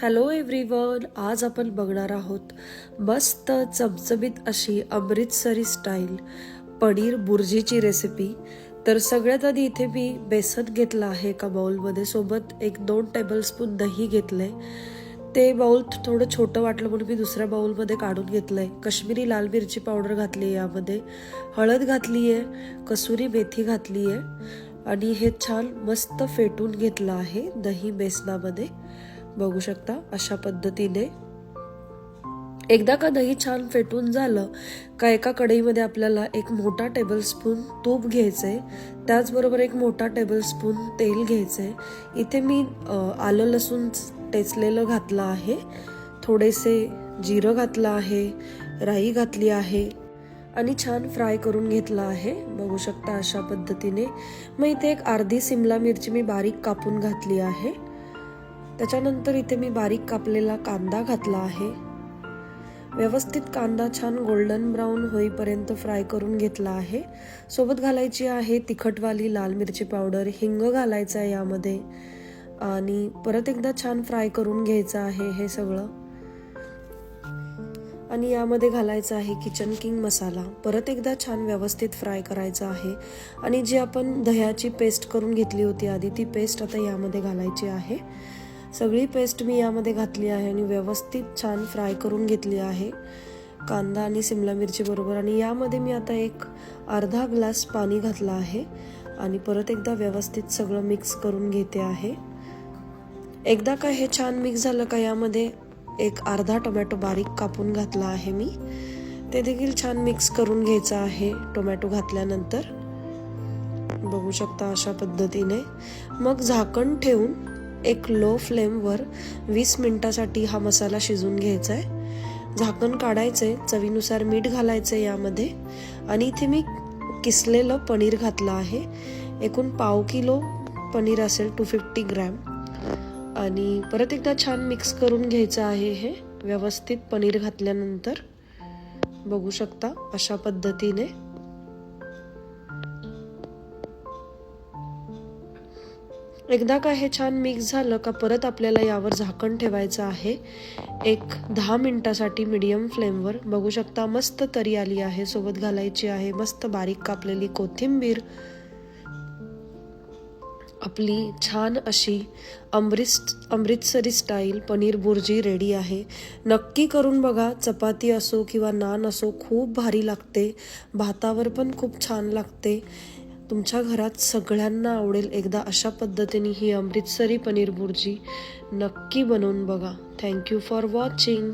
Hello everyone, आज आपण बघणार आहोत मस्त चमचमीत अशी अमृतसरी स्टाईल पनीर बुर्जीची रेसिपी। तर सगळ्यात आधी इथे मी बेसन घेतलं आहे एका बाउलमध्ये, सोबत 1-2 टेबलस्पून दही घेतलंय। ते बाउल थोडं छोटं वाटलं म्हणून मी दुसऱ्या बाउलमध्ये काढून घेतलंय। कश्मीरी लाल मिरची पावडर घातली आहे, यामध्ये हळद घातली आहे, कसुरी मेथी घातली आहे आणि हे छान मस्त फेटून घेतलं आहे दही बेसनामध्ये। बघू शकता अशा पद्धतीने। एकदा का दही छान फेटून झालं का एका कढईमध्ये आपल्याला 1 मोठा टेबलस्पून तूप घ्यायचंय, त्याचबरोबर 1 मोठा टेबलस्पून तेल घ्यायचंय। इथे मी आलं लसूण टेचलेलं घातलं आहे, थोडेसे जिरं घातलं आहे, राई घातली आहे आणि छान फ्राय करून घेतलं आहे। बघू शकता अशा पद्धतीने। मग इथे एक अर्धी सिमला मिरची मी बारीक कापून घातली आहे। त्याच्यानंतर इथे मी बारीक कापलेला कांदा घातला आहे। व्यवस्थित कांदा छान गोल्डन ब्राऊन होईपर्यंत फ्राय करून घेतला आहे। सोबत घालायची आहे तिखटवाली लाल मिरची पावडर, हिंग घालायचा आहे यामध्ये आणि परत एकदा छान फ्राय करून घ्यायचं आहे हे सगळं। आणि यामध्ये घालायचा आहे किचन किंग मसाला, परत एकदा छान व्यवस्थित फ्राय करायचा आहे। आणि जी आपण दह्याची पेस्ट करून घेतली होती आधी, ती पेस्ट आता यामध्ये घालायची आहे। सगळी पेस्ट मी यामध्ये घातली आहे आणि व्यवस्थित छान फ्राय करून घेतली आहे कांदा आणि सिमला मिरची बरोबर। आणि यामध्ये मी आता एक अर्धा ग्लास पाणी घातलं आहे आणि परत एकदा व्यवस्थित सगळं मिक्स करून घेते आहे। एकदा का हे छान मिक्स झालं का यामध्ये एक अर्धा टोमॅटो बारीक कापून घातला आहे मी, ते देखील छान मिक्स करून घ्यायचं आहे टोमॅटो घातल्यानंतर। बघू शकता अशा पद्धतीने। मग झाकण ठेवून एक लो फ्लेमवर 20 मिनिटासाठी हा मसाला शिजून घ्यायचा आहे। झाकण काढायचंय, चवीनुसार मीठ घालायचंय यामध्ये आणि इथे मी किसलेलं पनीर घातलं आहे। एकूण पाव किलो पनीर असेल, 250 ग्रॅम। आणि परत एकदा छान मिक्स करून घ्यायचं आहे हे व्यवस्थित पनीर घातल्यानंतर। बघू शकता अशा पद्धतीने। एकदा का हे छान मिक्स झालं का परत आपल्याला यावर झाकण ठेवायचं आहे एक 10 मिनिटासाठी मीडियम फ्लेमवर। बघू शकता मस्त तरी आली आहे। सोबत घालायची आहे मस्त बारीक कापलेली कोथिंबीर। आपली छान अशी अमृतसरी स्टाईल पनीर बुर्जी रेडी आहे। नक्की करून बघा, चपाती असो किंवा नान असो खूप भारी लागते, भातावर पण खूप छान लागते। तुमच्या घरात सगळ्यांना आवडेल। एकदा अशा पद्धतीने ही अमृतसरी पनीर बुर्जी नक्की बनवून बघा। Thank you for watching.